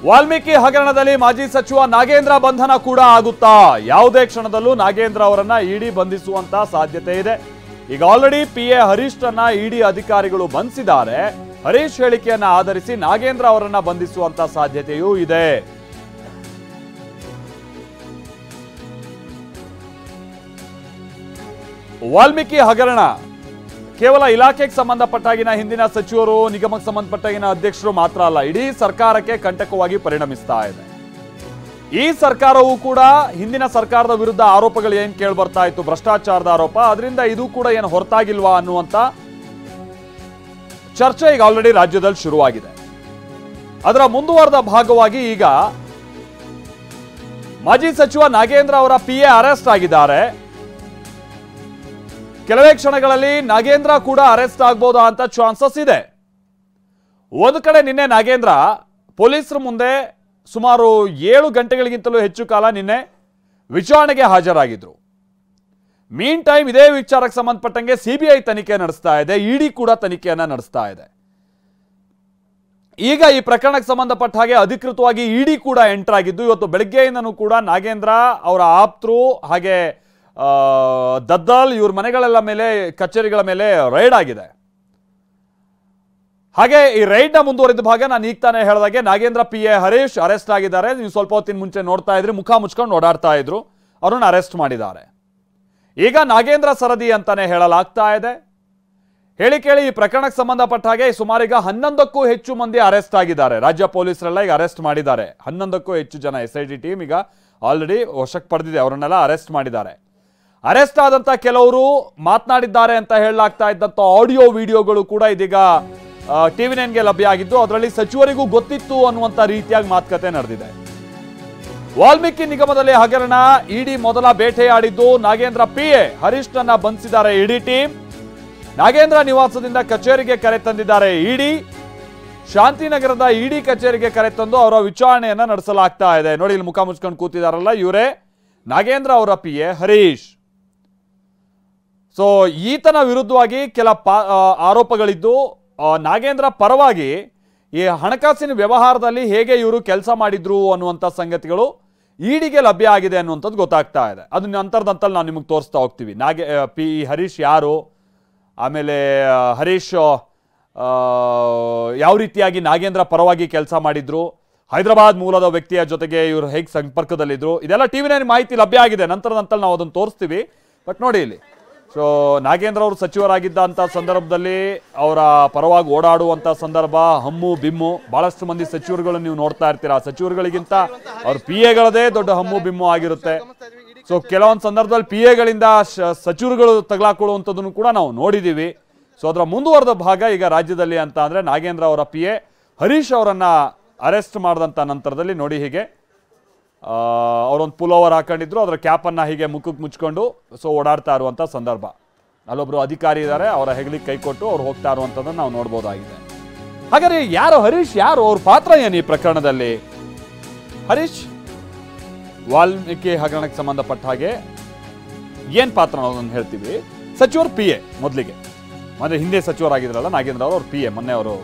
ವಾಲ್ಮೀಕಿ ಹಗರಣದಲ್ಲಿ ಮಾಜಿ ಸಚಿವ ನಾಗೇಂದ್ರ ಬಂಧನ ಕೂಡ ಆಗುತ್ತಾ? ಯಾವುದೇ ಕ್ಷಣದಲ್ಲೂ ನಾಗೇಂದ್ರ ಅವರನ್ನ ಇಡಿ ಬಂಧಿಸುವಂತ ಸಾಧ್ಯತೆ ಇದೆ. ಈಗ ಆಲ್ರೆಡಿ PA ಹರೀಶ್ರನ್ನ ಇಡಿ ಅಧಿಕಾರಿಗಳು ಬಂಧಿಸಿದ್ದಾರೆ. ಹರೀಶ್ ಹೇಳಿಕೆಯನ್ನ ಆಧರಿಸಿ ನಾಗೇಂದ್ರ ಅವರನ್ನ ಬಂಧಿಸುವಂತ ಸಾಧ್ಯತೆಯೂ ಇದೆ. ವಾಲ್ಮೀಕಿ ಹಗರಣ ಕೇವಲ ಇಲಾಖೆಗೆ ಸಂಬಂಧಪಟ್ಟಾಗಿನ ಹಿಂದಿನ ಸಚಿವರು, ನಿಗಮಕ್ಕೆ ಸಂಬಂಧಪಟ್ಟಾಗಿನ ಅಧ್ಯಕ್ಷರು ಮಾತ್ರ ಅಲ್ಲ, ಇಡೀ ಸರ್ಕಾರಕ್ಕೆ ಕಂಟಕವಾಗಿ ಪರಿಣಮಿಸ್ತಾ ಇದೆ. ಈ ಸರ್ಕಾರವೂ ಕೂಡ ಹಿಂದಿನ ಸರ್ಕಾರದ ವಿರುದ್ಧ ಆರೋಪಗಳು ಏನ್ ಕೇಳಿ ಬರ್ತಾ ಇತ್ತು, ಭ್ರಷ್ಟಾಚಾರದ ಆರೋಪ, ಅದರಿಂದ ಇದು ಕೂಡ ಏನು ಹೊರತಾಗಿಲ್ವಾ ಅನ್ನುವಂತ ಚರ್ಚೆ ಈಗ ಆಲ್ರೆಡಿ ರಾಜ್ಯದಲ್ಲಿ ಶುರುವಾಗಿದೆ. ಅದರ ಮುಂದುವರೆದ ಭಾಗವಾಗಿ ಈಗ ಮಾಜಿ ಸಚಿವ ನಾಗೇಂದ್ರ ಅವರ PA ಅರೆಸ್ಟ್ ಆಗಿದ್ದಾರೆ. ಕೆಲವೇ ಕ್ಷಣಗಳಲ್ಲಿ ನಾಗೇಂದ್ರ ಕೂಡ ಅರೆಸ್ಟ್ ಆಗ್ಬೋದಾ ಅಂತ ಚಾನ್ಸಸ್ ಇದೆ. ಒಂದು ಕಡೆ ನಿನ್ನೆ ನಾಗೇಂದ್ರ ಪೊಲೀಸರ ಮುಂದೆ ಸುಮಾರು 7 ಗಂಟೆಗಳಿಗಿಂತಲೂ ಹೆಚ್ಚು ಕಾಲ ನಿನ್ನೆ ವಿಚಾರಣೆಗೆ ಹಾಜರಾಗಿದ್ರು. ಮೀನ್ ಟೈಮ್ ಇದೇ ವಿಚಾರಕ್ಕೆ ಸಂಬಂಧಪಟ್ಟಂಗೆ CBI ತನಿಖೆ ನಡೆಸ್ತಾ ಇದೆ, ಇಡಿ ಕೂಡ ತನಿಖೆಯನ್ನ ನಡೆಸ್ತಾ ಇದೆ. ಈಗ ಈ ಪ್ರಕರಣಕ್ಕೆ ಸಂಬಂಧಪಟ್ಟ ಹಾಗೆ ಅಧಿಕೃತವಾಗಿ ಇಡಿ ಕೂಡ ಎಂಟರ್ ಆಗಿದ್ದು, ಇವತ್ತು ಬೆಳಗ್ಗೆಯಿಂದನೂ ಕೂಡ ನಾಗೇಂದ್ರ ಅವರ ಆಪ್ತರು ಹಾಗೆ ದದ್ದಲ್ ಇವ್ರ ಮನೆಗಳೆಲ್ಲ ಮೇಲೆ, ಕಚೇರಿಗಳ ಮೇಲೆ ರೈಡ್ ಆಗಿದೆ. ಹಾಗೆ ಈ ರೈಡ್ ನ ಮುಂದುವರಿದ ಭಾಗ ನಾನು ಈಗ ತಾನೇ ಹೇಳಿದಾಗೆ ನಾಗೇಂದ್ರ PA ಹರೀಶ್ ಅರೆಸ್ಟ್ ಆಗಿದ್ದಾರೆ. ನೀವು ಸ್ವಲ್ಪ ಹೊತ್ತಿನ ಮುಂಚೆ ನೋಡ್ತಾ ಇದ್ರಿ, ಮುಖ ಮುಚ್ಕೊಂಡು ಓಡಾಡ್ತಾ ಇದ್ರು, ಅವ್ರನ್ನ ಅರೆಸ್ಟ್ ಮಾಡಿದ್ದಾರೆ. ಈಗ ನಾಗೇಂದ್ರ ಸರದಿ ಅಂತಾನೆ ಹೇಳಲಾಗ್ತಾ ಇದೆ. ಹೇಳಿ ಕೇಳಿ ಈ ಪ್ರಕರಣಕ್ಕೆ ಸಂಬಂಧಪಟ್ಟ ಹಾಗೆ ಸುಮಾರೀಗ 11ಕ್ಕೂ ಹೆಚ್ಚು ಮಂದಿ ಅರೆಸ್ಟ್ ಆಗಿದ್ದಾರೆ. ರಾಜ್ಯ ಪೊಲೀಸರೆಲ್ಲ ಈಗ ಅರೆಸ್ಟ್ ಮಾಡಿದ್ದಾರೆ. 11ಕ್ಕೂ ಹೆಚ್ಚು ಜನ SIT ಟೀಮ್ ಈಗ ಆಲ್ರೆಡಿ ವಶಕ್ಕೆ ಪಡೆದಿದೆ, ಅವರನ್ನೆಲ್ಲ ಅರೆಸ್ಟ್ ಮಾಡಿದ್ದಾರೆ. ಅರೆಸ್ಟ್ ಆದಂತ ಕೆಲವರು ಮಾತನಾಡಿದ್ದಾರೆ ಅಂತ ಹೇಳಲಾಗ್ತಾ ಇದ್ದಂತ ಆಡಿಯೋ ವಿಡಿಯೋಗಳು ಕೂಡ ಇದೀಗ TV9ಗೆ ಲಭ್ಯ ಆಗಿದ್ದು, ಅದರಲ್ಲಿ ಸಚಿವರಿಗೂ ಗೊತ್ತಿತ್ತು ಅನ್ನುವಂತ ರೀತಿಯಾಗಿ ಮಾತುಕತೆ ನಡೆದಿದೆ. ವಾಲ್ಮೀಕಿ ನಿಗಮದಲ್ಲಿ ಹಗರಣ, ಇಡಿ ಮೊದಲ ಬೇಟೆಯಾಡಿದ್ದು ನಾಗೇಂದ್ರ PA ಹರೀಶ್ನನ್ನ ಬಂಧಿಸಿದ್ದಾರೆ ಇಡಿ ಟೀಮ್. ನಾಗೇಂದ್ರ ನಿವಾಸದಿಂದ ಕಚೇರಿಗೆ ಕರೆ ತಂದಿದ್ದಾರೆ ಇಡಿ. ಶಾಂತಿನಗರದ ಇಡಿ ಕಚೇರಿಗೆ ಕರೆ ತಂದು ಅವರ ವಿಚಾರಣೆಯನ್ನ ನಡೆಸಲಾಗ್ತಾ ಇದೆ. ನೋಡಿ, ಇಲ್ಲಿ ಮುಖ ಮುಚ್ಕೊಂಡು ಕೂತಿದಾರಲ್ಲ, ಇವರೇ ನಾಗೇಂದ್ರ ಅವರ PA ಹರೀಶ್. ಸೊ ಈತನ ವಿರುದ್ಧವಾಗಿ ಕೆಲ ಆರೋಪಗಳಿದ್ದು, ನಾಗೇಂದ್ರ ಪರವಾಗಿ ಈ ಹಣಕಾಸಿನ ವ್ಯವಹಾರದಲ್ಲಿ ಹೇಗೆ ಇವರು ಕೆಲಸ ಮಾಡಿದ್ರು ಅನ್ನುವಂಥ ಸಂಗತಿಗಳು ಇಡಿಗೆ ಲಭ್ಯ ಆಗಿದೆ ಅನ್ನುವಂಥದ್ದು ಗೊತ್ತಾಗ್ತಾ ಇದೆ. ಅದು ನಂತರದಂತಲ್ಲಿ ನಾವು ನಿಮಗೆ ತೋರಿಸ್ತಾ ಹೋಗ್ತೀವಿ. ಹರೀಶ್ ಯಾರು, ಆಮೇಲೆ ಹರೀಶ್ ಯಾವ ರೀತಿಯಾಗಿ ನಾಗೇಂದ್ರ ಪರವಾಗಿ ಕೆಲಸ ಮಾಡಿದ್ರು, ಹೈದರಾಬಾದ್ ಮೂಲದ ವ್ಯಕ್ತಿಯ ಜೊತೆಗೆ ಇವರು ಹೇಗೆ ಸಂಪರ್ಕದಲ್ಲಿದ್ರು, ಇದೆಲ್ಲ TV9 ಮಾಹಿತಿ ಲಭ್ಯ ಆಗಿದೆ. ನಂತರದಂತಲ್ಲಿ ನಾವು ಅದನ್ನು ತೋರಿಸ್ತೀವಿ. ಬಟ್ ನೋಡಿ ಇಲ್ಲಿ, ಸೊ ನಾಗೇಂದ್ರ ಅವರು ಸಚಿವರಾಗಿದ್ದಂಥ ಸಂದರ್ಭದಲ್ಲಿ ಅವರ ಪರವಾಗಿ ಓಡಾಡುವಂಥ ಸಂದರ್ಭ, ಹಮ್ಮು ಬಿಮ್ಮು, ಬಹಳಷ್ಟು ಮಂದಿ ಸಚಿವರುಗಳನ್ನು ನೀವು ನೋಡ್ತಾ ಇರ್ತೀರಾ. ಸಚಿವರುಗಳಿಗಿಂತ ಅವ್ರ PAಗಳದೇ ದೊಡ್ಡ ಹಮ್ಮು ಬಿಮ್ಮು ಆಗಿರುತ್ತೆ. ಸೊ ಕೆಲವೊಂದು ಸಂದರ್ಭದಲ್ಲಿ PAಗಳಿಂದ ಸಚಿವರುಗಳು ತಗಲಾಕೊಳ್ಳುವಂಥದ್ದನ್ನು ಕೂಡ ನಾವು ನೋಡಿದ್ದೀವಿ. ಸೊ ಅದರ ಮುಂದುವರೆದ ಭಾಗ ಈಗ ರಾಜ್ಯದಲ್ಲಿ ಅಂತ ಅಂದರೆ ನಾಗೇಂದ್ರ ಅವರ PA ಹರೀಶ್ ಅವರನ್ನು ಅರೆಸ್ಟ್ ಮಾಡಿದಂಥ ನಂತರದಲ್ಲಿ ನೋಡಿ, ಹೀಗೆ ಅವರೊಂದು ಪುಲೋವರ್ ಹಾಕೊಂಡಿದ್ರು, ಅದರ ಕ್ಯಾಪನ್ನು ಹೀಗೆ ಮುಖಕ್ಕೆ ಮುಚ್ಕೊಂಡು ಸೊ ಓಡಾಡ್ತಾ ಇರುವಂಥ ಸಂದರ್ಭ. ಅಲ್ಲೊಬ್ರು ಅಧಿಕಾರಿ ಇದ್ದಾರೆ, ಅವರ ಹೆಗಲಿಗೆ ಕೈ ಕೊಟ್ಟು ಅವ್ರು ಹೋಗ್ತಾ ಇರುವಂಥದ್ದನ್ನು ನಾವು ನೋಡ್ಬೋದಾಗಿದೆ. ಹಾಗಾದ್ರೆ ಯಾರು ಹರೀಶ್, ಯಾರು ಅವ್ರ ಪಾತ್ರ ಏನು ಈ ಪ್ರಕರಣದಲ್ಲಿ? ಹರೀಶ್ ವಾಲ್ಮೀಕಿ ಹಗರಣಕ್ಕೆ ಸಂಬಂಧಪಟ್ಟ ಹಾಗೆ ಏನ್ ಪಾತ್ರ ಅನ್ನೋದನ್ನು ಹೇಳ್ತೀವಿ. ಸಚಿವರು PA ಮೊದಲಿಗೆ, ಅಂದ್ರೆ ಹಿಂದೆ ಸಚಿವರಾಗಿದ್ರಲ್ಲ ನಾಗೇಂದ್ರ ಅವರು, ಅವ್ರ PA ಮೊನ್ನೆ ಅವರು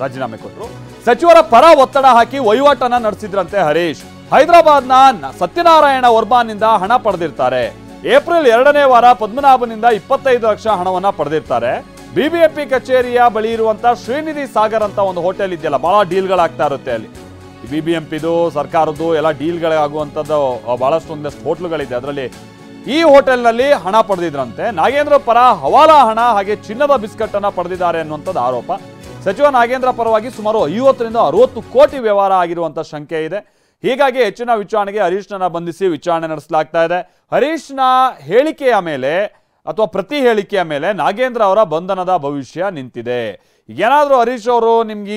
ರಾಜೀನಾಮೆ ಕೊಟ್ಟರು. ಸಚಿವರ ಪರ ಒತ್ತಡ ಹಾಕಿ ವಹಿವಾಟನ್ನ ನಡೆಸಿದ್ರಂತೆ ಹರೀಶ್. ಹೈದರಾಬಾದ್ನ ಸತ್ಯನಾರಾಯಣ ವರ್ಮಾನಿಂದ ಹಣ ಪಡೆದಿರ್ತಾರೆ. ಏಪ್ರಿಲ್ 2ನೇ ವಾರ ಪದ್ಮನಾಭನಿಂದ 25 ಲಕ್ಷ ಹಣವನ್ನ ಪಡೆದಿರ್ತಾರೆ. BBMP ಕಚೇರಿಯ ಬಳಿ ಇರುವಂತ ಶ್ರೀನಿಧಿ ಸಾಗರ್ ಅಂತ ಒಂದು ಹೋಟೆಲ್ ಇದೆಯಲ್ಲ, ಬಹಳ ಡೀಲ್ಗಳಾಗ್ತಾ ಇರುತ್ತೆ ಅಲ್ಲಿ. BBMPದು ಸರ್ಕಾರದ್ದು ಎಲ್ಲ ಡೀಲ್ಗಳಾಗುವಂಥದ್ದು ಬಹಳಷ್ಟು ಒಂದಷ್ಟು ಹೋಟ್ಲುಗಳಿದೆ. ಅದರಲ್ಲಿ ಈ ಹೋಟೆಲ್ನಲ್ಲಿ ಹಣ ಪಡೆದಿದ್ರಂತೆ. ನಾಗೇಂದ್ರ ಪರ ಹವಾಲಾ ಹಣ ಹಾಗೆ ಚಿನ್ನದ ಬಿಸ್ಕಟ್ ಅನ್ನ ಪಡೆದಿದ್ದಾರೆ ಅನ್ನುವಂಥದ್ದು ಆರೋಪ. ಸಚಿವ ನಾಗೇಂದ್ರ ಪರವಾಗಿ ಸುಮಾರು 50 ರಿಂದ 60 ಕೋಟಿ ವ್ಯವಹಾರ ಆಗಿರುವಂತ ಶಂಕೆ ಇದೆ. ಹೀಗಾಗಿ ಹೆಚ್ಚಿನ ವಿಚಾರಣೆಗೆ ಹರೀಶ್ನನ್ನ ಬಂಧಿಸಿ ವಿಚಾರಣೆ ನಡೆಸಲಾಗ್ತಾ ಇದೆ. ಹರೀಶ್ನ ಹೇಳಿಕೆಯ ಮೇಲೆ ಅಥವಾ ಪ್ರತಿ ಹೇಳಿಕೆಯ ಮೇಲೆ ನಾಗೇಂದ್ರ ಅವರ ಬಂಧನದ ಭವಿಷ್ಯ ನಿಂತಿದೆ. ಏನಾದರೂ ಹರೀಶ್ ಅವರು ನಿಮ್ಗೆ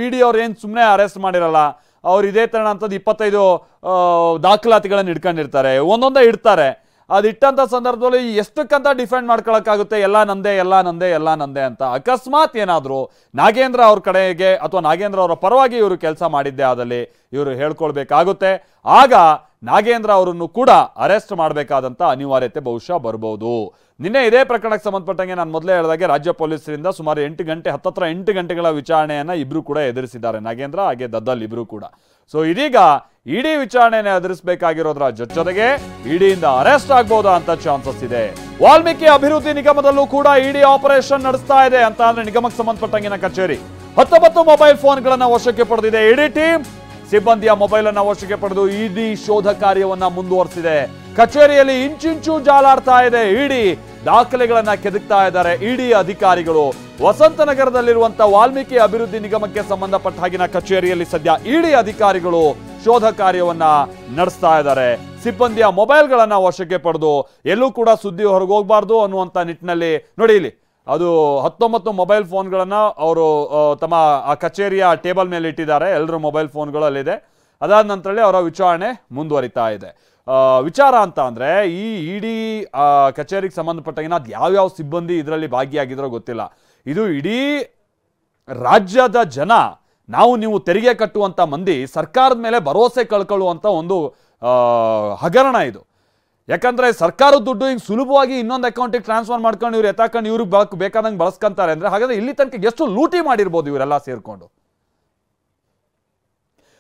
ಇಡಿ ಅವ್ರು ಏನು ಸುಮ್ಮನೆ ಅರೆಸ್ಟ್ ಮಾಡಿರಲ್ಲ, ಅವ್ರು ಇದೇ ತರ ಅಂತದ್ದು 25 ದಾಖಲಾತಿಗಳನ್ನು ಇಟ್ಕೊಂಡಿರ್ತಾರೆ, ಒಂದೊಂದೇ ಇಡ್ತಾರೆ. ಅದಿಟ್ಟಂತ ಸಂದರ್ಭದಲ್ಲಿ ಎಷ್ಟಕ್ಕಂತ ಡಿಫೆಂಡ್ ಮಾಡ್ಕೊಳಕ್ಕಾಗುತ್ತೆ, ಎಲ್ಲ ನಂದೇ ಎಲ್ಲ ನಂದೇ ಎಲ್ಲ ನಂದೇ ಅಂತ. ಅಕಸ್ಮಾತ್ ಏನಾದ್ರು ನಾಗೇಂದ್ರ ಅವ್ರ ಕಡೆಗೆ ಅಥವಾ ನಾಗೇಂದ್ರ ಅವರ ಪರವಾಗಿ ಇವರು ಕೆಲಸ ಮಾಡಿದ್ದೆ ಆದಲ್ಲಿ ಇವರು ಹೇಳ್ಕೊಳ್ಬೇಕಾಗುತ್ತೆ. ಆಗ ನಾಗೇಂದ್ರ ಅವರನ್ನು ಕೂಡ ಅರೆಸ್ಟ್ ಮಾಡಬೇಕಾದಂತ ಅನಿವಾರ್ಯತೆ ಬಹುಶಃ ಬರಬಹುದು. ನಿನ್ನೆ ಇದೇ ಪ್ರಕರಣಕ್ಕೆ ಸಂಬಂಧಪಟ್ಟಂಗೆ ನಾನು ಮೊದಲೇ ಹೇಳಿದಾಗೆ ರಾಜ್ಯ ಪೊಲೀಸರಿಂದ ಸುಮಾರು 8 ಗಂಟೆ ಹತ್ತತ್ರ 8 ಗಂಟೆಗಳ ವಿಚಾರಣೆಯನ್ನ ಇಬ್ರು ಕೂಡ ಎದುರಿಸಿದ್ದಾರೆ, ನಾಗೇಂದ್ರ ಹಾಗೆ ದದ್ದಲ್ ಇಬ್ರು ಕೂಡ. ಸೊ ಇದೀಗ ಇಡಿ ವಿಚಾರಣೆಯನ್ನು ಎದುರಿಸಬೇಕಾಗಿರೋದ್ರ ಜೊತೆಗೆ ಇಡಿಯಿಂದ ಅರೆಸ್ಟ್ ಆಗ್ಬೋದಾ ಅಂತ ಚಾನ್ಸಸ್ ಇದೆ. ವಾಲ್ಮೀಕಿ ಅಭಿವೃದ್ಧಿ ನಿಗಮದಲ್ಲೂ ಕೂಡ ಇಡಿ ಆಪರೇಷನ್ ನಡೆಸ್ತಾ ಇದೆ ಅಂತ ಅಂದ್ರೆ ನಿಗಮಕ್ಕೆ ಸಂಬಂಧಪಟ್ಟಂಗಿನ ಕಚೇರಿ 19 ಮೊಬೈಲ್ ಫೋನ್ಗಳನ್ನ ವಶಕ್ಕೆ ಪಡೆದಿದೆ ಇಡಿ ಟೀಮ್. ಸಿಬ್ಬಂದಿಯ ಮೊಬೈಲ್ ಅನ್ನ ವಶಕ್ಕೆ ಪಡೆದು ಇಡಿ ಶೋಧ ಕಾರ್ಯವನ್ನ ಮುಂದುವರೆಸಿದೆ. ಕಚೇರಿಯಲ್ಲಿ ಇಂಚಿಂಚು ಜಾಲಾಡ್ತಾ ಇದೆ ಇಡಿ, ದಾಖಲೆಗಳನ್ನ ಕೆದಕ್ತಾ ಇದ್ದಾರೆ ಇಡಿ ಅಧಿಕಾರಿಗಳು. ವಸಂತನಗರದಲ್ಲಿರುವಂತಹ ವಾಲ್ಮೀಕಿ ಅಭಿವೃದ್ಧಿ ನಿಗಮಕ್ಕೆ ಸಂಬಂಧಪಟ್ಟ ಹಾಗಿನ ಕಚೇರಿಯಲ್ಲಿ ಸದ್ಯ ಇಡಿ ಅಧಿಕಾರಿಗಳು ಶೋಧ ಕಾರ್ಯವನ್ನ ನಡೆಸ್ತಾ ಇದ್ದಾರೆ. ಸಿಬ್ಬಂದಿಯ ಮೊಬೈಲ್ಗಳನ್ನ ವಶಕ್ಕೆ ಪಡೆದು ಎಲ್ಲೂ ಕೂಡ ಸುದ್ದಿ ಹೊರಗೋಗ್ಬಾರ್ದು ಅನ್ನುವಂತ ನಿಟ್ಟಿನಲ್ಲಿ ನೋಡಿ ಇಲ್ಲಿ ಅದು 19 ಮೊಬೈಲ್ ಫೋನ್ಗಳನ್ನ ಅವರು ತಮ್ಮ ಆ ಕಚೇರಿಯ ಟೇಬಲ್ ಮೇಲೆ ಇಟ್ಟಿದ್ದಾರೆ. ಎಲ್ಲರ ಮೊಬೈಲ್ ಫೋನ್ಗಳಲ್ಲಿದೆ. ಅದಾದ ನಂತರದಲ್ಲಿ ಅವರ ವಿಚಾರಣೆ ಮುಂದುವರಿತಾ ಇದೆ. ವಿಚಾರ ಅಂತ ಅಂದ್ರೆ ಈ ಇಡೀ ಕಚೇರಿಗೆ ಸಂಬಂಧಪಟ್ಟಾಗಿನ ಅದು ಯಾವ್ಯಾವ ಸಿಬ್ಬಂದಿ ಇದರಲ್ಲಿ ಭಾಗಿಯಾಗಿದ್ರೋ ಗೊತ್ತಿಲ್ಲ. ಇದು ಇಡೀ ರಾಜ್ಯದ ಜನ, ನೀವು ತೆರಿಗೆ ಕಟ್ಟುವಂತ ಮಂದಿ ಸರ್ಕಾರದ ಮೇಲೆ ಭರವಸೆ ಕಳ್ಕೊಳ್ಳುವಂತ ಒಂದು ಹಗರಣ ಇದು. ಯಾಕಂದ್ರೆ ಸರ್ಕಾರದ ದುಡ್ಡು ಹಿಂಗೆ ಸುಲಭವಾಗಿ ಇನ್ನೊಂದು ಅಕೌಂಟಿಗೆ ಟ್ರಾನ್ಸ್ಫರ್ ಮಾಡ್ಕೊಂಡು ಇವ್ರು ಎತ್ತಾಕೊಂಡು ಇವ್ರಿಗೆ ಬೇಕಾದಂಗೆ ಬಳಸ್ಕೊಂತಾರೆ ಅಂದ್ರೆ ಹಾಗಾದ್ರೆ ಇಲ್ಲಿ ತನಕ ಎಷ್ಟು ಲೂಟಿ ಮಾಡಿರ್ಬೋದು ಇವರೆಲ್ಲ ಸೇರ್ಕೊಂಡು.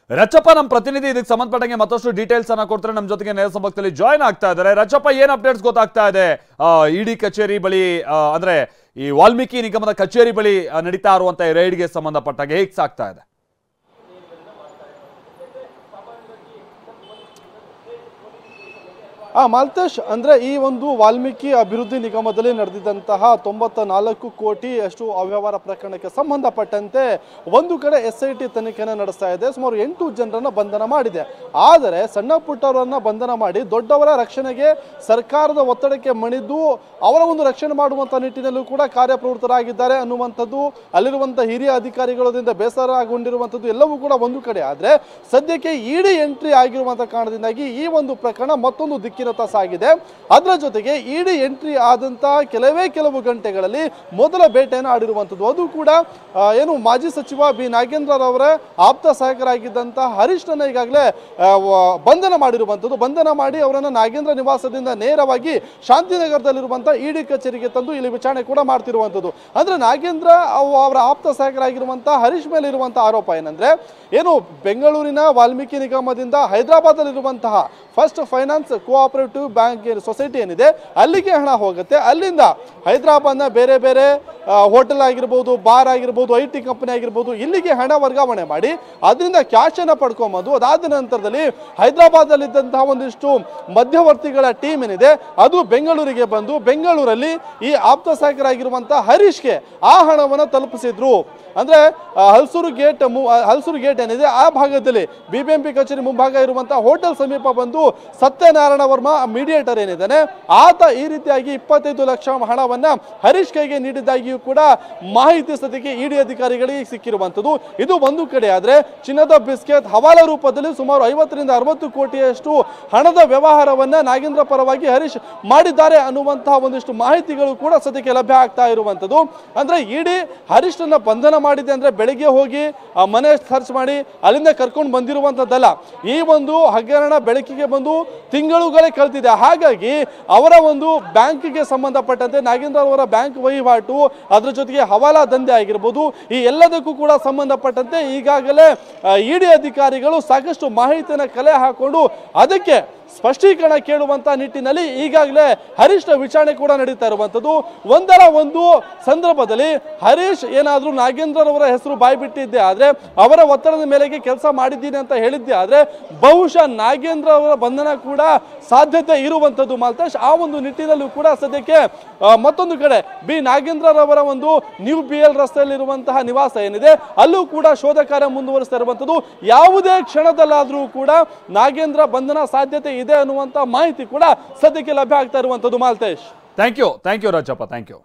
ರಚಪ್ಪ ನಮ್ಮ ಪ್ರತಿನಿಧಿ ಇದಕ್ಕೆ ಸಂಬಂಧಪಟ್ಟಂಗೆ ಮತ್ತಷ್ಟು ಡೀಟೇಲ್ಸ್ ಅನ್ನ ಕೊಡ್ತಾರೆ. ನಮ್ಮ ಜೊತೆಗೆ ನೇರ ಸಂಪರ್ಕದಲ್ಲಿ ಜಾಯ್ನ್ ಆಗ್ತಾ ಇದ್ದಾರೆ. ರಚಪ್ಪ, ಏನ್ ಅಪ್ಡೇಟ್ಸ್ ಗೊತ್ತಾಗ್ತಾ ಇದೆ ಇಡಿ ಕಚೇರಿ ಬಳಿ, ಅಂದ್ರೆ ಈ ವಾಲ್ಮೀಕಿ ನಿಗಮದ ಕಚೇರಿ ಬಳಿ ನಡೀತಾ ಇರುವಂತ ರೈಡ್ಗೆ ಸಂಬಂಧಪಟ್ಟಾಗೆ ಹೇಗೆ ಸಾಗ್ತಾ ಇದೆ? ಮಾಲ್ತೇಶ್, ಅಂದ್ರೆ ಈ ಒಂದು ವಾಲ್ಮೀಕಿ ಅಭಿವೃದ್ಧಿ ನಿಗಮದಲ್ಲಿ ನಡೆದಿದ್ದಂತಹ 94 ಕೋಟಿ ಅಷ್ಟು ಅವ್ಯವಹಾರ ಪ್ರಕರಣಕ್ಕೆ ಸಂಬಂಧಪಟ್ಟಂತೆ ಒಂದು ಕಡೆ SIT ತನಿಖೆಯನ್ನು ನಡೆಸ್ತಾ ಇದೆ. ಸುಮಾರು 8 ಜನರನ್ನ ಬಂಧನ ಮಾಡಿದೆ. ಆದರೆ ಸಣ್ಣ ಪುಟ್ಟವರನ್ನ ಬಂಧನ ಮಾಡಿ ದೊಡ್ಡವರ ರಕ್ಷಣೆಗೆ ಸರ್ಕಾರದ ಒತ್ತಡಕ್ಕೆ ಮಣಿದು ಅವರ ಒಂದು ರಕ್ಷಣೆ ಮಾಡುವಂತ ನಿಟ್ಟಿನಲ್ಲೂ ಕೂಡ ಕಾರ್ಯಪ್ರವೃತ್ತರಾಗಿದ್ದಾರೆ ಅನ್ನುವಂಥದ್ದು ಅಲ್ಲಿರುವಂತಹ ಹಿರಿಯ ಅಧಿಕಾರಿಗಳಿಂದ ಬೇಸರಗೊಂಡಿರುವಂಥದ್ದು ಎಲ್ಲವೂ ಕೂಡ ಒಂದು ಕಡೆ. ಆದ್ರೆ ಸದ್ಯಕ್ಕೆ ಇಡಿ ಎಂಟ್ರಿ ಆಗಿರುವಂತಹ ಕಾರಣದಿಂದಾಗಿ ಈ ಒಂದು ಪ್ರಕರಣ ಮತ್ತೊಂದು ದಿಕ್ಕಿನ ಸಾಗಿದೆ. ಅದರ ಜೊತೆಗೆ ಇಡಿ ಎಂಟ್ರಿ ಆದಂತಹ ಕೆಲವು ಗಂಟೆಗಳಲ್ಲಿ ಮೊದಲ ಬೇಟೆಯನ್ನು ಆಡಿರುವಂಥದ್ದು. ಅದು ಕೂಡ ಏನು ಮಾಜಿ ಸಚಿವ ಬಿ ನಾಗೇಂದ್ರರವರ ಆಪ್ತ ಸಹಾಯಕರಾಗಿದ್ದಂತಹ ಹರೀಶ್ನನ್ನ ಈಗಾಗಲೇ ಬಂಧನ ಮಾಡಿರುವಂಥದ್ದು. ಬಂಧನ ಮಾಡಿ ಅವರನ್ನು ನಾಗೇಂದ್ರ ನಿವಾಸದಿಂದ ನೇರವಾಗಿ ಶಾಂತಿನಗರದಲ್ಲಿರುವಂತಹ ಇಡಿ ಕಚೇರಿಗೆ ತಂದು ಇಲ್ಲಿ ವಿಚಾರಣೆ ಕೂಡ ಮಾಡ್ತಿರುವಂಥದ್ದು. ಅಂದ್ರೆ ನಾಗೇಂದ್ರ ಅವರ ಆಪ್ತ ಸಹಾಯಕರಾಗಿರುವಂತಹ ಹರೀಶ್ ಮೇಲೆ ಇರುವಂತಹ ಆರೋಪ ಏನಂದ್ರೆ, ಏನು ಬೆಂಗಳೂರಿನ ವಾಲ್ಮೀಕಿ ನಿಗಮದಿಂದ ಹೈದರಾಬಾದ್ ಅಲ್ಲಿರುವಂತಹ first finance cooperative bank society ಏನಿದೆ ಅಲ್ಲಿಗೆ ಹಣ ಹೋಗುತ್ತೆ. ಅಲ್ಲಿಂದ ಹೈದರಾಬಾದ್ನ ಬೇರೆ ಬೇರೆ ಹೋಟೆಲ್ ಆಗಿರ್ಬೋದು, ಬಾರ್ ಆಗಿರ್ಬೋದು, IT ಕಂಪನಿ ಆಗಿರ್ಬೋದು, ಇಲ್ಲಿಗೆ ಹಣ ವರ್ಗಾವಣೆ ಮಾಡಿ ಅದರಿಂದ ಕ್ಯಾಶ್ ಅನ್ನ ಪಡ್ಕೊಂಬಂದು ಅದಾದ ನಂತರದಲ್ಲಿ ಹೈದರಾಬಾದ್ ಅಲ್ಲಿದ್ದಂತಹ ಒಂದಿಷ್ಟು ಮಧ್ಯವರ್ತಿಗಳ ಟೀಮ್ ಏನಿದೆ ಅದು ಬೆಂಗಳೂರಿಗೆ ಬಂದು ಬೆಂಗಳೂರಲ್ಲಿ ಈ ಆಪ್ತ ಸಹಾಯಕರಾಗಿರುವಂತಹ ಹರೀಶ್ಗೆ ಆ ಹಣವನ್ನು ತಲುಪಿಸಿದ್ರು. ಅಂದ್ರೆ ಹಲ್ಸೂರು ಗೇಟ್ ಏನಿದೆ ಆ ಭಾಗದಲ್ಲಿ BBMP ಕಚೇರಿ ಮುಂಭಾಗ ಇರುವಂತಹ ಹೋಟೆಲ್ ಸಮೀಪ ಬಂದು ಸತ್ಯನಾರಾಯಣ ವರ್ಮಾ ಮೀಡಿಯೇಟರ್ ಏನಿದ್ದಾನೆ ಆತ ಈ ರೀತಿಯಾಗಿ 25 ಲಕ್ಷ ಹಣವನ್ನ ಹರೀಶ್ ಕೈಗೆ ನೀಡಿದ್ದಾಗಿಯೂ ಕೂಡ ಮಾಹಿತಿ ಸದ್ಯಕ್ಕೆ ಇಡಿ ಅಧಿಕಾರಿಗಳಿಗೆ ಸಿಕ್ಕಿರುವಂತದ್ದು. ಇದು ಒಂದು ಕಡೆ ಆದ್ರೆ ಚಿನ್ನದ ಬಿಸ್ಕೆಟ್ ಹವಾಲಾ ರೂಪದಲ್ಲಿ ಸುಮಾರು 50 ರಿಂದ 60 ಕೋಟಿಯಷ್ಟು ಹಣದ ವ್ಯವಹಾರವನ್ನ ನಾಗೇಂದ್ರ ಪರವಾಗಿ ಹರೀಶ್ ಮಾಡಿದ್ದಾರೆ ಅನ್ನುವಂತಹ ಒಂದಿಷ್ಟು ಮಾಹಿತಿಗಳು ಕೂಡ ಸದ್ಯಕ್ಕೆ ಲಭ್ಯ ಆಗ್ತಾ ಇರುವಂತದ್ದು. ಅಂದ್ರೆ ಇಡಿ ಹರೀಶ್ನ ಬಂಧನ ಮಾಡಿದೆ ಅಂದ್ರೆ ಬೆಳಿಗ್ಗೆ ಹೋಗಿ ಮನೆ ಸರ್ಚ್ ಮಾಡಿ ಅಲ್ಲಿಂದ ಕರ್ಕೊಂಡು ಬಂದಿರುವಂತದ್ದಲ್ಲ. ಈ ಒಂದು ಹಗರಣ ಬೆಳಕಿಗೆ ಬಂದು ತಿಂಗಳುಗಳೇ ಕಳೆದಿದೆ. ಹಾಗಾಗಿ ಅವರ ಒಂದು ಬ್ಯಾಂಕ್ಗೆ ಸಂಬಂಧಪಟ್ಟಂತೆ ನಾಗೇಂದ್ರ ಅವರ ಬ್ಯಾಂಕ್ ವಹಿವಾಟು, ಅದರ ಜೊತೆಗೆ ಹವಾಲಾ ದಂಧೆ ಆಗಿರ್ಬೋದು, ಈ ಎಲ್ಲದಕ್ಕೂ ಕೂಡ ಸಂಬಂಧಪಟ್ಟಂತೆ ಈಗಾಗಲೇ ಇಡಿ ಅಧಿಕಾರಿಗಳು ಸಾಕಷ್ಟು ಮಾಹಿತಿಯನ್ನು ಕಲೆ ಹಾಕೊಂಡು ಅದಕ್ಕೆ ಸ್ಪಷ್ಟೀಕರಣ ಕೇಳುವಂತ ನಿಟ್ಟಿನಲ್ಲಿ ಈಗಾಗಲೇ ಹರೀಶ್ನ ವಿಚಾರಣೆ ಕೂಡ ನಡೀತಾ ಇರುವಂತದ್ದು. ಒಂದರ ಒಂದು ಸಂದರ್ಭದಲ್ಲಿ ಹರೀಶ್ ಏನಾದ್ರೂ ನಾಗೇಂದ್ರರವರ ಹೆಸರು ಬಾಯ್ಬಿಟ್ಟಿದ್ದೆ ಆದ್ರೆ, ಅವರ ಒತ್ತಡದ ಮೇಲೆಗೆ ಕೆಲಸ ಮಾಡಿದ್ದೀನಿ ಅಂತ ಹೇಳಿದ್ದೆ ಆದ್ರೆ ಬಹುಶಃ ನಾಗೇಂದ್ರ ಅವರ ಬಂಧನ ಕೂಡ ಸಾಧ್ಯತೆ ಇರುವಂತದ್ದು ಮಾಲ್ತೇಶ್. ಆ ಒಂದು ನಿಟ್ಟಿನಲ್ಲೂ ಕೂಡ ಸದ್ಯಕ್ಕೆ ಮತ್ತೊಂದು ಕಡೆ ಬಿ ನಾಗೇಂದ್ರರವರ ಒಂದು ನ್ಯೂ BL ರಸ್ತೆಯಲ್ಲಿರುವಂತಹ ನಿವಾಸ ಏನಿದೆ ಅಲ್ಲೂ ಕೂಡ ಶೋಧ ಕಾರ್ಯ ಮುಂದುವರಿಸ್ತಾ ಇರುವಂತದ್ದು. ಯಾವುದೇ ಕ್ಷಣದಲ್ಲಾದ್ರೂ ಕೂಡ ನಾಗೇಂದ್ರ ಬಂಧನ ಸಾಧ್ಯತೆ ಇದೆ ಅನ್ನುವಂತ ಮಾಹಿತಿ ಕೂಡ ಸದ್ಯಕ್ಕೆ ಲಭ್ಯ ಆಗ್ತಾ ಇರುವಂತದ್ದು Maltesh. Thank you Rajappa, thank you.